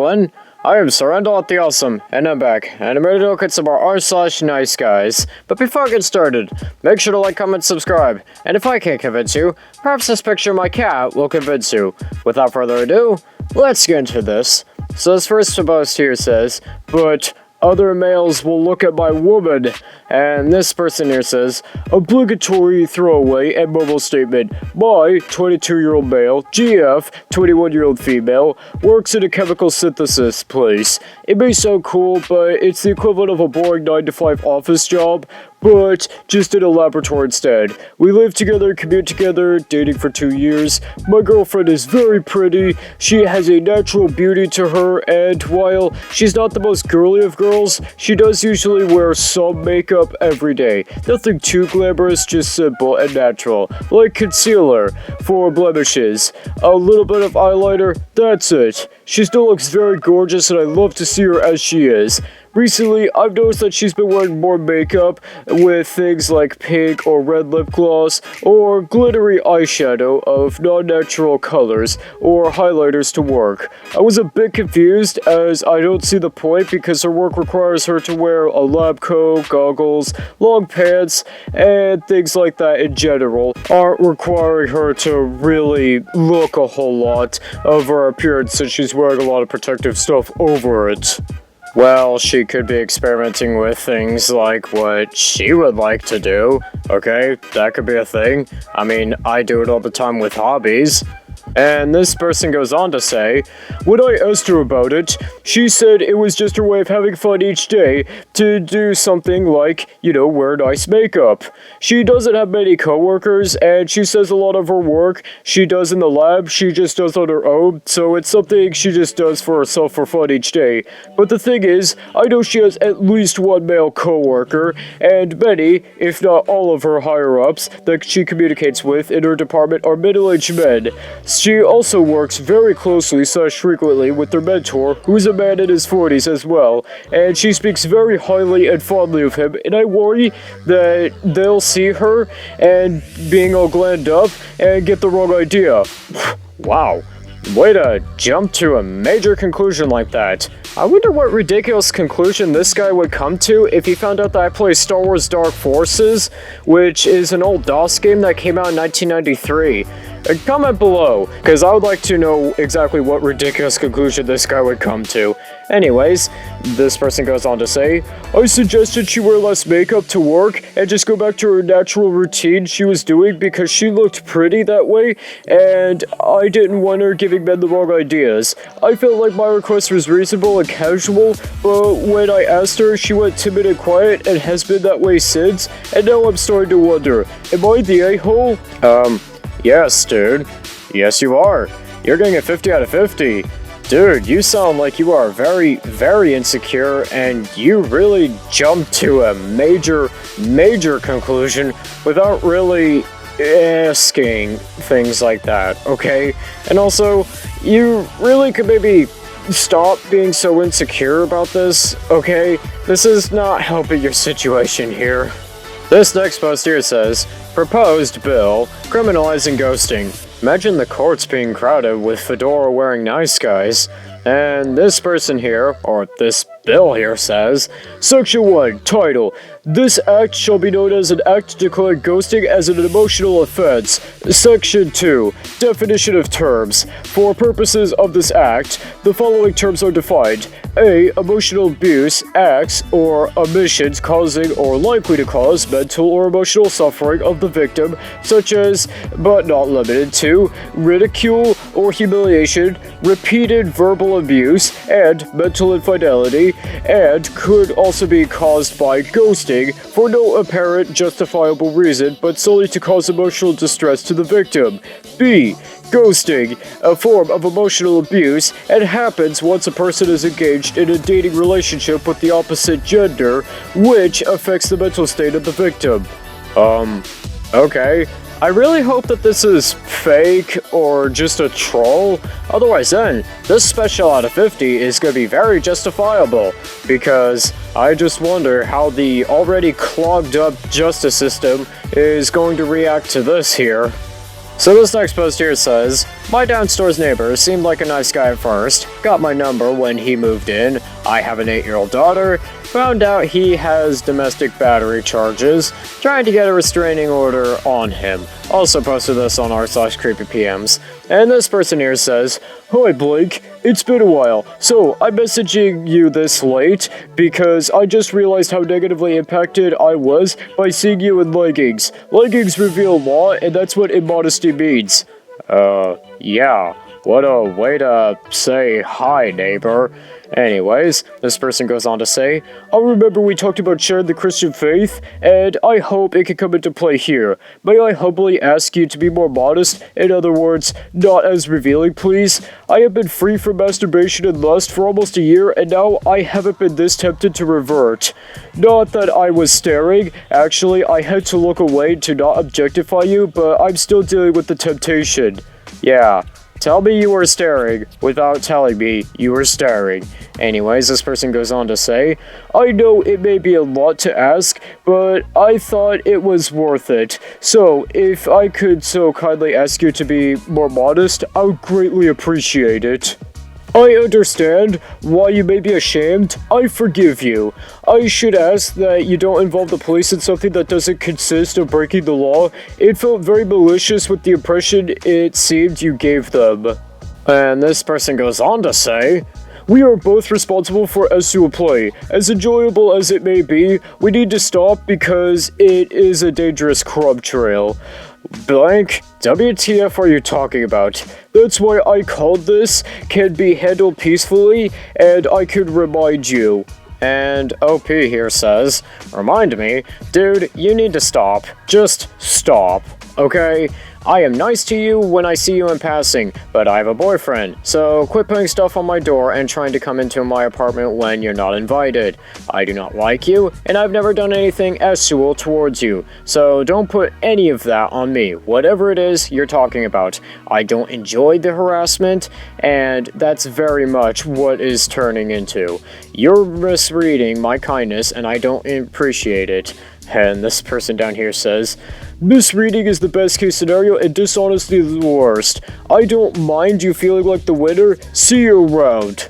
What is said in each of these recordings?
everyone, I am Surrendal the Awesome, and I'm back, and I'm ready to look at some more r/NiceGuys. But before I get started, make sure to like, comment, subscribe, and if I can't convince you, perhaps this picture of my cat will convince you. Without further ado, let's get into this. So this first post here says, but other males will look at my woman, and this person here says, obligatory throwaway and mobile statement. My 22-year-old male, GF, 21-year-old female, works in a chemical synthesis place. It may sound cool, but it's the equivalent of a boring 9-to-5 office job, but just in a laboratory instead. We live together, commute together, dating for 2 years. My girlfriend is very pretty. She has a natural beauty to her, and while she's not the most girly of girls, she does usually wear some makeup every day. Nothing too glamorous, just simple and natural, like concealer for blemishes. A little bit of eyeliner, that's it. She still looks very gorgeous, and I love to see her as she is. Recently, I've noticed that she's been wearing more makeup with things like pink or red lip gloss or glittery eyeshadow of non-natural colors or highlighters to work. I was a bit confused as I don't see the point because her work requires her to wear a lab coat, goggles, long pants, and things like that in general aren't requiring her to really look a whole lot of her appearance since she's wearing a lot of protective stuff over it. Well, she could be experimenting with things like what she would like to do, okay? That could be a thing. I mean, I do it all the time with hobbies. And this person goes on to say, when I asked her about it, she said it was just her way of having fun each day to do something like, wear nice makeup. She doesn't have many coworkers, and she says a lot of her work she does in the lab, she just does on her own, so it's something she just does for herself for fun each day. But the thing is, I know she has at least one male coworker, and many, if not all of her higher-ups that she communicates with in her department are middle-aged men. She also works very closely/frequently with their mentor, who's a man in his 40s as well, and she speaks very highly and fondly of him, and I worry that they'll see her and being all glammed up and get the wrong idea. Wow. Way to jump to a major conclusion like that. I wonder what ridiculous conclusion this guy would come to if he found out that I play Star Wars Dark Forces, which is an old DOS game that came out in 1993. Comment below, because I would like to know exactly what ridiculous conclusion this guy would come to. Anyways, this person goes on to say, I suggested she wear less makeup to work and just go back to her natural routine she was doing because she looked pretty that way, and I didn't want her giving men the wrong ideas. I felt like my request was reasonable and casual, but when I asked her, she went timid and quiet and has been that way since, and now I'm starting to wonder, am I the a-hole? Yes, dude. Yes, you are. You're getting a 50 out of 50. Dude, you sound like you are very, very insecure, and you really jumped to a major conclusion without really asking things like that, okay? And also, you really could maybe stop being so insecure about this, okay? This is not helping your situation here. This next post here says, proposed bill criminalizing ghosting. Imagine the courts being crowded with fedora-wearing nice guys. And this person here, or this bill here says, Section 1, title, this act shall be known as an act declaring ghosting as an emotional offense. Section 2, definition of terms. For purposes of this act, the following terms are defined. A. Emotional abuse, acts or omissions causing or likely to cause mental or emotional suffering of the victim, such as, but not limited to, ridicule or humiliation, repeated verbal abuse, and mental infidelity, and could also be caused by ghosting for no apparent justifiable reason but solely to cause emotional distress to the victim. B. Ghosting, a form of emotional abuse, and happens once a person is engaged in a dating relationship with the opposite gender, which affects the mental state of the victim. Okay. I really hope that this is fake or just a troll. Otherwise then, this special out of 50 is going to be very justifiable, because I just wonder how the already clogged up justice system is going to react to this here. So this next post here says, My downstairs neighbor seemed like a nice guy at first, got my number when he moved in. I have an 8-year-old daughter, found out he has domestic battery charges, trying to get a restraining order on him. Also posted this on r/creepypms. And this person here says, "Hi Blake, it's been a while. So, I'm messaging you this late because I just realized how negatively impacted I was by seeing you in leggings. Leggings reveal a lot, and that's what immodesty means." Yeah. What a way to say hi, neighbor. Anyways, this person goes on to say, "I remember we talked about sharing the Christian faith, and I hope it can come into play here. May I humbly ask you to be more modest? In other words, not as revealing, please. I have been free from masturbation and lust for almost a year, and now I haven't been this tempted to revert. Not that I was staring. Actually, I had to look away to not objectify you, but I'm still dealing with the temptation." Yeah. Tell me you were staring without telling me you were staring. Anyways, this person goes on to say, "I know it may be a lot to ask, but I thought it was worth it. So, if I could so kindly ask you to be more modest, I would greatly appreciate it. I understand why you may be ashamed. I forgive you. I should ask that you don't involve the police in something that doesn't consist of breaking the law. It felt very malicious with the impression it seemed you gave them." And this person goes on to say, "We are both responsible for SUA play. As enjoyable as it may be, we need to stop because it is a dangerous crumb trail." Blank, WTF are you talking about? That's why I called this can be handled peacefully, and I could remind you. And OP here says, "Remind me? Dude, you need to stop. Just stop, okay? I am nice to you when I see you in passing, but I have a boyfriend, so quit putting stuff on my door and trying to come into my apartment when you're not invited. I do not like you, and I've never done anything sexual towards you, so don't put any of that on me, whatever it is you're talking about. I don't enjoy the harassment, and that's very much what is turning into. You're misreading my kindness, and I don't appreciate it." And this person down here says, "Misreading is the best case scenario and dishonesty is the worst. I don't mind you feeling like the winner. See you around."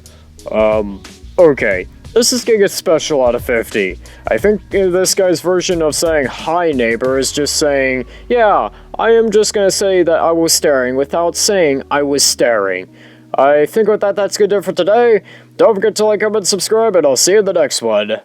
Okay. This is getting a special out of 50. I think this guy's version of saying hi neighbor is just saying, yeah, I am just gonna say that I was staring without saying I was staring. I think with that, that's good for today. Don't forget to like, comment, subscribe, and I'll see you in the next one.